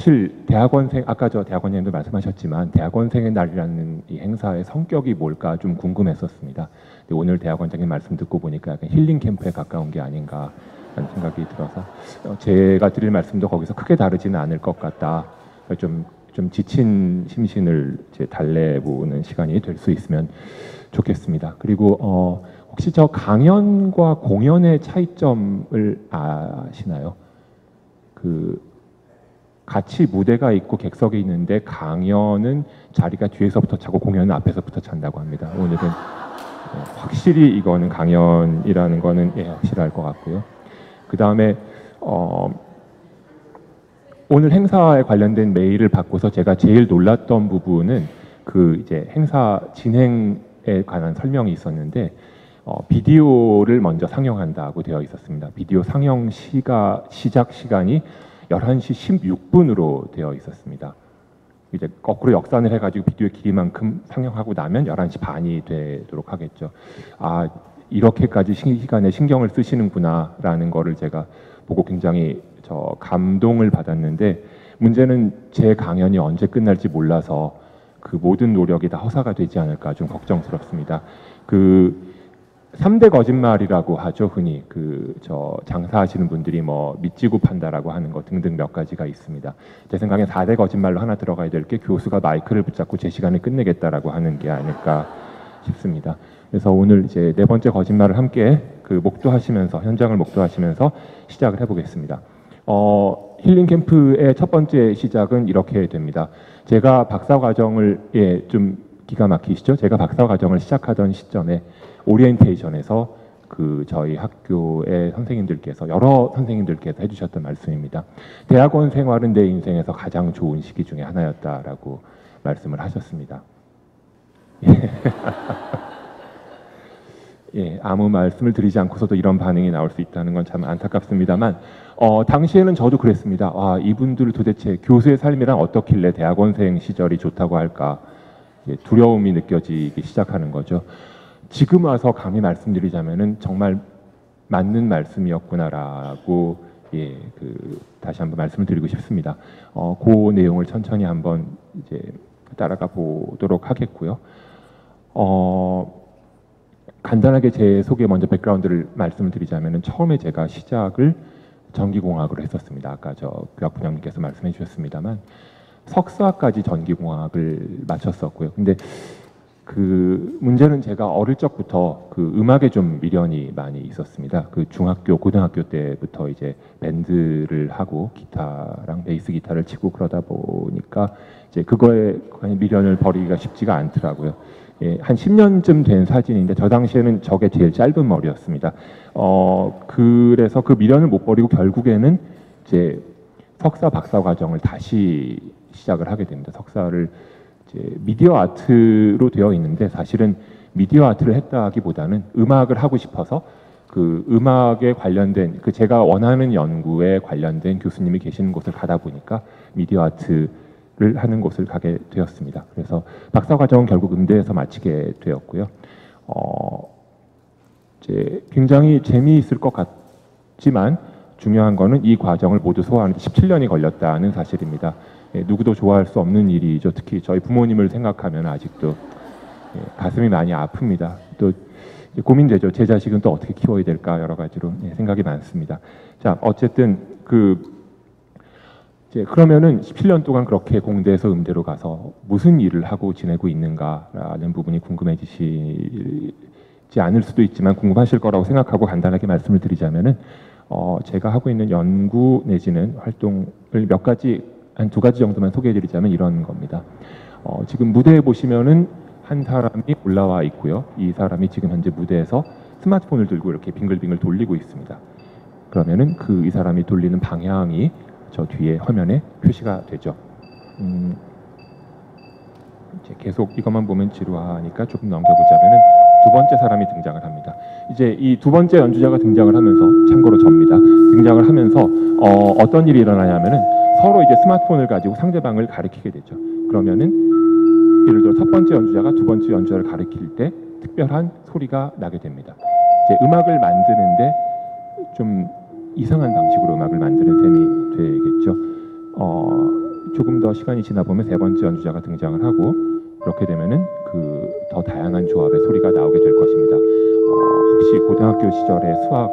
사실 대학원생, 아까 저 대학원생도 말씀하셨지만 대학원생의 날이라는 이 행사의 성격이 뭘까 좀 궁금했었습니다. 근데 오늘 대학원장님 말씀 듣고 보니까 약간 힐링 캠프에 가까운 게 아닌가 하는 생각이 들어서 제가 드릴 말씀도 거기서 크게 다르지는 않을 것 같다. 좀 지친 심신을 이제 달래보는 시간이 될 수 있으면 좋겠습니다. 그리고 혹시 저 강연과 공연의 차이점을 아시나요? 그 같이 무대가 있고 객석이 있는데 강연은 자리가 뒤에서부터 차고 공연은 앞에서부터 찬다고 합니다. 오늘은 확실히 이거는 강연이라는 거는 확실할 것 같고요. 그 다음에 오늘 행사에 관련된 메일을 받고서 제가 제일 놀랐던 부분은 그 이제 행사 진행에 관한 설명이 있었는데 비디오를 먼저 상영한다고 되어 있었습니다. 비디오 상영 시작 시간이 11시 16분으로 되어 있었습니다. 이제 거꾸로 역산을 해가지고 비디오의 길이만큼 상영하고 나면 11시 반이 되도록 하겠죠. 아, 이렇게까지 시간에 신경을 쓰시는구나라는 거를 제가 보고 굉장히 감동을 받았는데, 문제는 제 강연이 언제 끝날지 몰라서 그 모든 노력이 다 허사가 되지 않을까 좀 걱정스럽습니다. 그 3대 거짓말이라고 하죠. 흔히 장사하시는 분들이 뭐 믿지고 판다라고 하는 거 등등 몇 가지가 있습니다. 제 생각엔 4대 거짓말로 하나 들어가야 될 게 교수가 마이크를 붙잡고 제 시간을 끝내겠다라고 하는 게 아닐까 싶습니다. 그래서 오늘 이제 네 번째 거짓말을 함께 목도하시면서, 현장을 목도하시면서 시작을 해보겠습니다. 힐링 캠프의 첫 번째 시작은 이렇게 됩니다. 제가 박사 과정을 좀 기가 막히시죠? 제가 박사 과정을 시작하던 시점에 오리엔테이션에서 저희 학교의 선생님들께서, 여러 선생님들께서 해주셨던 말씀입니다. 대학원 생활은 내 인생에서 가장 좋은 시기 중에 하나였다라고 말씀을 하셨습니다. 예, 아무 말씀을 드리지 않고서도 이런 반응이 나올 수 있다는 건 참 안타깝습니다만, 당시에는 저도 그랬습니다. 아, 이분들 도대체 교수의 삶이란 어떻길래 대학원생 시절이 좋다고 할까, 두려움이 느껴지기 시작하는 거죠. 지금 와서 감히 말씀드리자면은 정말 맞는 말씀이었구나라고 다시 한번 말씀을 드리고 싶습니다. 그 내용을 천천히 한번 이제 따라가 보도록 하겠고요. 간단하게 제 소개 먼저 백그라운드를 말씀을 드리자면은 처음에 제가 시작을 전기공학으로 했었습니다. 아까 교학부장님께서 말씀해 주셨습니다만 석사까지 전기공학을 마쳤었고요. 근데 문제는 제가 어릴 적부터 음악에 좀 미련이 많이 있었습니다. 중학교, 고등학교 때부터 이제 밴드를 하고 기타랑 베이스 기타를 치고 그러다 보니까 이제 그거에 미련을 버리기가 쉽지가 않더라고요. 예, 한 10년쯤 된 사진인데 저 당시에는 저게 제일 짧은 머리였습니다. 그래서 그 미련을 못 버리고 결국에는 이제 석사 박사 과정을 다시 시작을 하게 됩니다. 석사를 이제 미디어 아트로 되어 있는데 사실은 미디어 아트를 했다기보다는 음악을 하고 싶어서 음악에 관련된 제가 원하는 연구에 관련된 교수님이 계시는 곳을 가다 보니까 미디어 아트를 하는 곳을 가게 되었습니다. 그래서 박사 과정은 결국 음대에서 마치게 되었고요. 이제 굉장히 재미있을 것 같지만 중요한 거는 이 과정을 모두 소화하는 데 17년이 걸렸다는 사실입니다. 누구도 좋아할 수 없는 일이죠. 특히 저희 부모님을 생각하면 아직도 가슴이 많이 아픕니다. 또 고민되죠. 제 자식은 또 어떻게 키워야 될까, 여러 가지로 생각이 많습니다. 자, 어쨌든 그러면은 17년 동안 그렇게 공대에서 음대로 가서 무슨 일을 하고 지내고 있는가라는 부분이 궁금해지시지 않을 수도 있지만 궁금하실 거라고 생각하고 간단하게 말씀을 드리자면은 제가 하고 있는 연구 내지는 활동을 몇 가지, 한 두 가지 정도만 소개해드리자면 이런 겁니다. 지금 무대에 보시면은 한 사람이 올라와 있고요. 이 사람이 지금 현재 무대에서 스마트폰을 들고 이렇게 빙글빙글 돌리고 있습니다. 그러면은 이 사람이 돌리는 방향이 저 뒤에 화면에 표시가 되죠. 이제 계속 이것만 보면 지루하니까 조금 넘겨보자면은 두 번째 사람이 등장을 합니다. 이제 이 두 번째 연주자가 등장을 하면서, 참고로 접니다. 등장을 하면서 어떤 일이 일어나냐면은 서로 이제 스마트폰을 가지고 상대방을 가리키게 되죠. 그러면은 예를 들어 첫 번째 연주자가 두 번째 연주자를 가리킬 때 특별한 소리가 나게 됩니다. 이제 음악을 만드는데 좀 이상한 방식으로 음악을 만드는 셈이 되겠죠. 조금 더 시간이 지나 보면 세 번째 연주자가 등장을 하고 그렇게 되면은 그 더 다양한 조합의 소리가 나오게 될 것입니다. 혹시 고등학교 시절에 수학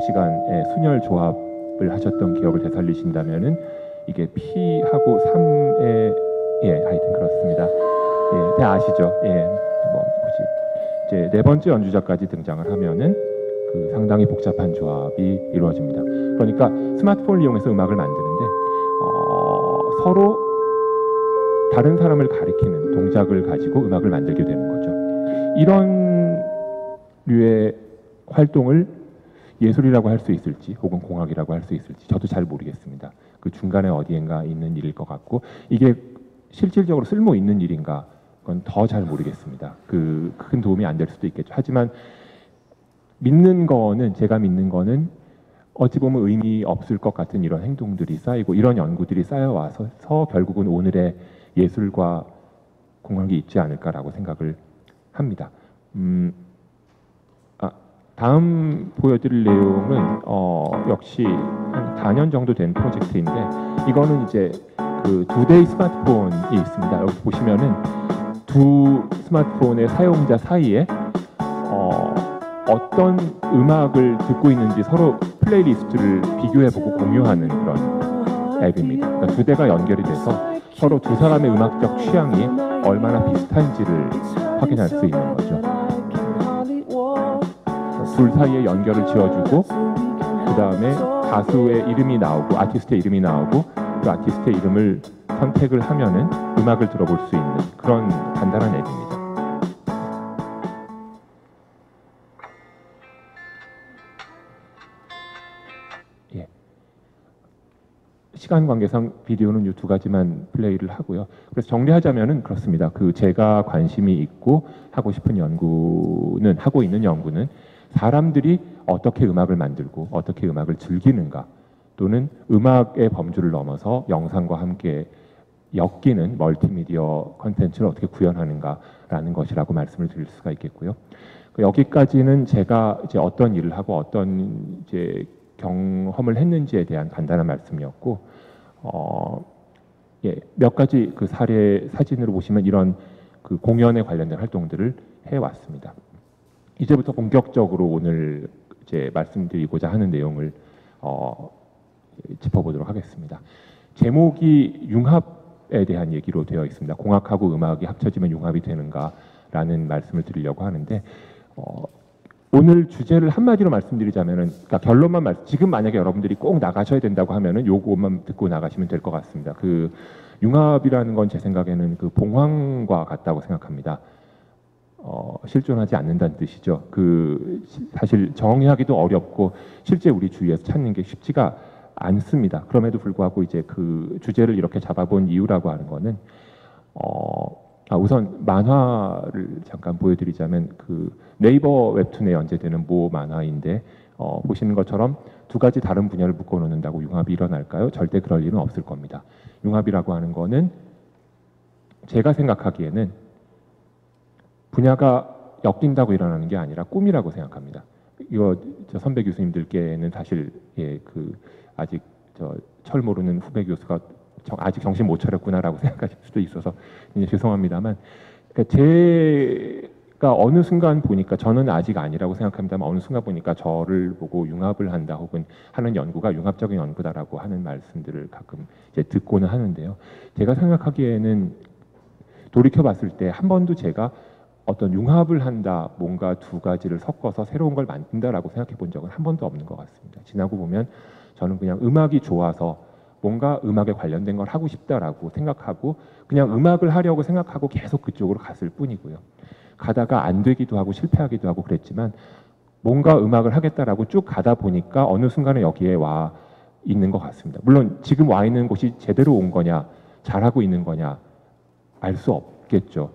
시간에 순열 조합을 하셨던 기억을 되살리신다면은 이게 P하고 3의 하여튼 그렇습니다. 네, 아시죠? 뭐 굳이 이제 네 번째 연주자까지 등장을 하면은 그 상당히 복잡한 조합이 이루어집니다. 그러니까 스마트폰을 이용해서 음악을 만드는데 서로 다른 사람을 가리키는 동작을 가지고 음악을 만들게 되는 거죠. 이런 류의 활동을 예술이라고 할 수 있을지 혹은 공학이라고 할 수 있을지 저도 잘 모르겠습니다. 그 중간에 어디엔가 있는 일일 것 같고 이게 실질적으로 쓸모 있는 일인가 그건 더 잘 모르겠습니다. 그 큰 도움이 안 될 수도 있겠죠. 하지만 제가 믿는 거는 어찌 보면 의미 없을 것 같은 이런 행동들이 쌓이고 이런 연구들이 쌓여와서 결국은 오늘의 예술과 공학이 있지 않을까라고 생각을 합니다. 다음 보여드릴 내용은 역시 한 4년 정도 된 프로젝트인데 이거는 이제 그 2데이 스마트폰이 있습니다. 여기 보시면은 두 스마트폰의 사용자 사이에 어떤 음악을 듣고 있는지 서로 플레이리스트를 비교해보고 공유하는 그런 앱입니다. 그러니까 두 대가 연결이 돼서 서로 두 사람의 음악적 취향이 얼마나 비슷한지를 확인할 수 있는 거죠. 둘 사이에 연결을 지어주고 그 다음에 가수의 이름이 나오고 아티스트의 이름이 나오고 그 아티스트의 이름을 선택을 하면은 음악을 들어볼 수 있는 그런 간단한 앱입니다. 시간 관계상 비디오는 이 두 가지만 플레이를 하고요. 그래서 정리하자면은 그렇습니다. 그 제가 관심이 있고 하고 싶은 하고 있는 연구는 사람들이 어떻게 음악을 만들고 어떻게 음악을 즐기는가 또는 음악의 범주를 넘어서 영상과 함께 엮이는 멀티미디어 컨텐츠를 어떻게 구현하는가라는 것이라고 말씀을 드릴 수가 있겠고요. 여기까지는 제가 이제 어떤 일을 하고 어떤 이제 경험을 했는지에 대한 간단한 말씀이었고, 몇 가지 그 사진으로 보시면 이런 그 공연에 관련된 활동들을 해왔습니다. 이제부터 본격적으로 오늘 이제 말씀드리고자 하는 내용을 짚어보도록 하겠습니다. 제목이 융합에 대한 얘기로 되어 있습니다. 공학하고 음악이 합쳐지면 융합이 되는가라는 말씀을 드리려고 하는데 오늘 주제를 한마디로 말씀드리자면은 그러니까 결론만 지금 만약에 여러분들이 꼭 나가셔야 된다고 하면은 요것만 듣고 나가시면 될 것 같습니다. 그 융합이라는 건 제 생각에는 그 봉황과 같다고 생각합니다. 실존하지 않는다는 뜻이죠. 사실 정의하기도 어렵고 실제 우리 주위에서 찾는 게 쉽지가 않습니다. 그럼에도 불구하고 이제 그 주제를 이렇게 잡아본 이유라고 하는 거는 우선 만화를 잠깐 보여드리자면 그 네이버 웹툰에 연재되는 모 만화인데 보시는 것처럼 두 가지 다른 분야를 묶어놓는다고 융합이 일어날까요? 절대 그럴 일은 없을 겁니다. 융합이라고 하는 거는 제가 생각하기에는 분야가 엮인다고 일어나는 게 아니라 꿈이라고 생각합니다. 이거 저 선배 교수님들께는 사실 아직 철 모르는 후배 교수가 아직 정신 못 차렸구나라고 생각하실 수도 있어서 이제 죄송합니다만, 그러니까 제가 어느 순간 보니까 저는 아직 아니라고 생각합니다만 어느 순간 보니까 저를 보고 융합을 한다 혹은 하는 연구가 융합적인 연구다라고 하는 말씀들을 가끔 이제 듣고는 하는데요. 제가 생각하기에는 돌이켜봤을 때 한 번도 제가 어떤 융합을 한다, 뭔가 두 가지를 섞어서 새로운 걸 만든다라고 생각해 본 적은 한 번도 없는 것 같습니다. 지나고 보면 저는 그냥 음악이 좋아서 뭔가 음악에 관련된 걸 하고 싶다라고 생각하고 그냥 음악을 하려고 생각하고 계속 그쪽으로 갔을 뿐이고요. 가다가 안 되기도 하고 실패하기도 하고 그랬지만 뭔가 음악을 하겠다라고 쭉 가다 보니까 어느 순간에 여기에 와 있는 것 같습니다. 물론 지금 와 있는 곳이 제대로 온 거냐, 잘하고 있는 거냐 알 수 없겠죠.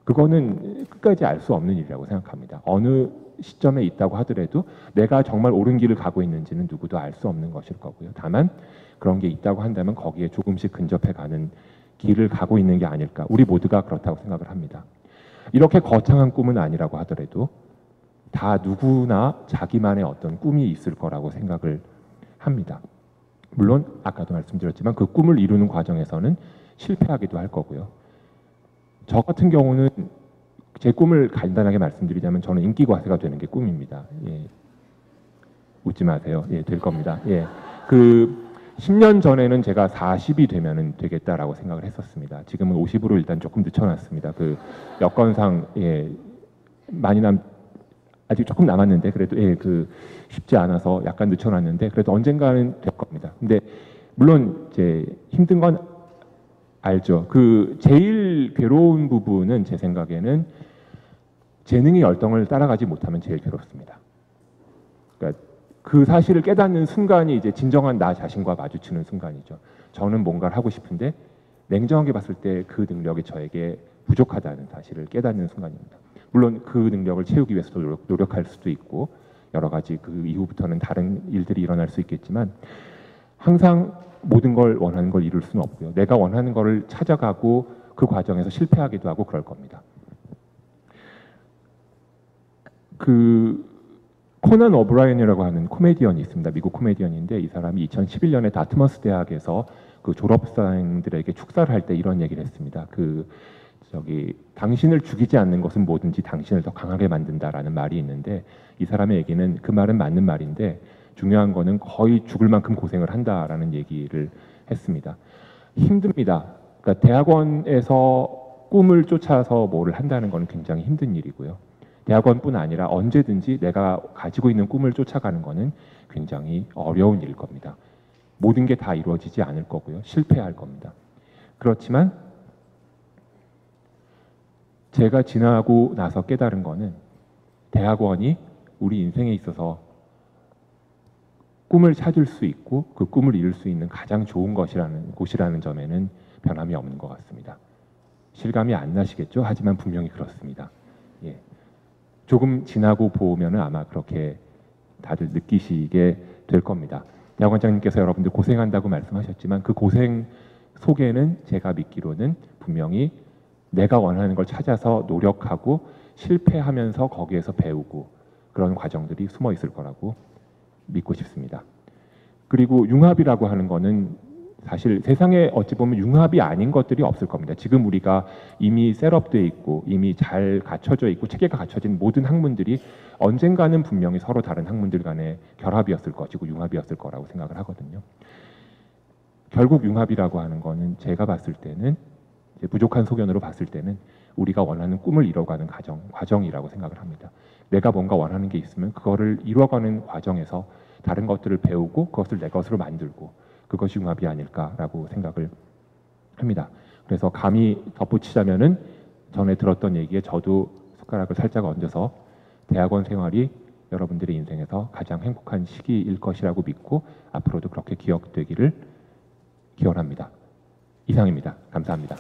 그거는 끝까지 알 수 없는 일이라고 생각합니다. 어느 시점에 있다고 하더라도 내가 정말 옳은 길을 가고 있는지는 누구도 알 수 없는 것일 거고요. 다만 그런 게 있다고 한다면 거기에 조금씩 근접해가는 길을 가고 있는 게 아닐까. 우리 모두가 그렇다고 생각을 합니다. 이렇게 거창한 꿈은 아니라고 하더라도 다 누구나 자기만의 어떤 꿈이 있을 거라고 생각을 합니다. 물론 아까도 말씀드렸지만 그 꿈을 이루는 과정에서는 실패하기도 할 거고요. 저 같은 경우는 제 꿈을 간단하게 말씀드리자면 저는 인기과세가 되는 게 꿈입니다. 예. 웃지 마세요. 예, 될 겁니다. 예. 그 10년 전에는 제가 40이 되면은 되겠다라고 생각을 했었습니다. 지금은 50으로 일단 조금 늦춰놨습니다. 그 여건상 예, 아직 조금 남았는데 그래도 예, 그 쉽지 않아서 약간 늦춰놨는데 그래도 언젠가는 될 겁니다. 근데 물론 이제 힘든 건 알죠. 그 제일 괴로운 부분은 제 생각에는 재능의 열정을 따라가지 못하면 제일 괴롭습니다. 그러니까 그 사실을 깨닫는 순간이 이제 진정한 나 자신과 마주치는 순간이죠. 저는 뭔가를 하고 싶은데 냉정하게 봤을 때 그 능력이 저에게 부족하다는 사실을 깨닫는 순간입니다. 물론 그 능력을 채우기 위해서도 노력할 수도 있고 여러 가지 그 이후부터는 다른 일들이 일어날 수 있겠지만 항상 모든 걸 원하는 걸 이룰 수는 없고요. 내가 원하는 거를 찾아가고 그 과정에서 실패하기도 하고 그럴 겁니다. 그 코난 오브라이언이라고 하는 코미디언이 있습니다. 미국 코미디언인데 이 사람이 2011년에 다트머스 대학에서 그 졸업생들에게 축사를 할 때 이런 얘기를 했습니다. 당신을 죽이지 않는 것은 뭐든지 당신을 더 강하게 만든다라는 말이 있는데 이 사람의 얘기는 그 말은 맞는 말인데 중요한 거는 거의 죽을 만큼 고생을 한다라는 얘기를 했습니다. 힘듭니다. 그러니까 대학원에서 꿈을 쫓아서 뭐를 한다는 건 굉장히 힘든 일이고요. 대학원뿐 아니라 언제든지 내가 가지고 있는 꿈을 쫓아가는 거는 굉장히 어려운 일일 겁니다. 모든 게 다 이루어지지 않을 거고요. 실패할 겁니다. 그렇지만 제가 지나고 나서 깨달은 거는 대학원이 우리 인생에 있어서 꿈을 찾을 수 있고 그 꿈을 이룰 수 있는 가장 좋은 곳이라는 점에는 변함이 없는 것 같습니다. 실감이 안 나시겠죠? 하지만 분명히 그렇습니다. 예. 조금 지나고 보면은 아마 그렇게 다들 느끼시게 될 겁니다. 대학원장님께서 여러분들 고생한다고 말씀하셨지만 그 고생 속에는 제가 믿기로는 분명히 내가 원하는 걸 찾아서 노력하고 실패하면서 거기에서 배우고 그런 과정들이 숨어 있을 거라고 믿고 싶습니다. 그리고 융합이라고 하는 거는 사실 세상에 어찌 보면 융합이 아닌 것들이 없을 겁니다. 지금 우리가 이미 셋업되어 있고 이미 잘 갖춰져 있고 체계가 갖춰진 모든 학문들이 언젠가는 분명히 서로 다른 학문들 간의 결합이었을 것이고 융합이었을 거라고 생각을 하거든요. 결국 융합이라고 하는 거는 제가 봤을 때는 이제 부족한 소견으로 봤을 때는 우리가 원하는 꿈을 이뤄가는 과정이라고 생각을 합니다. 내가 뭔가 원하는 게 있으면 그거를 이뤄가는 과정에서 다른 것들을 배우고 그것을 내 것으로 만들고 그것이 융합이 아닐까라고 생각을 합니다. 그래서 감히 덧붙이자면은 전에 들었던 얘기에 저도 숟가락을 살짝 얹어서 대학원 생활이 여러분들의 인생에서 가장 행복한 시기일 것이라고 믿고 앞으로도 그렇게 기억되기를 기원합니다. 이상입니다. 감사합니다.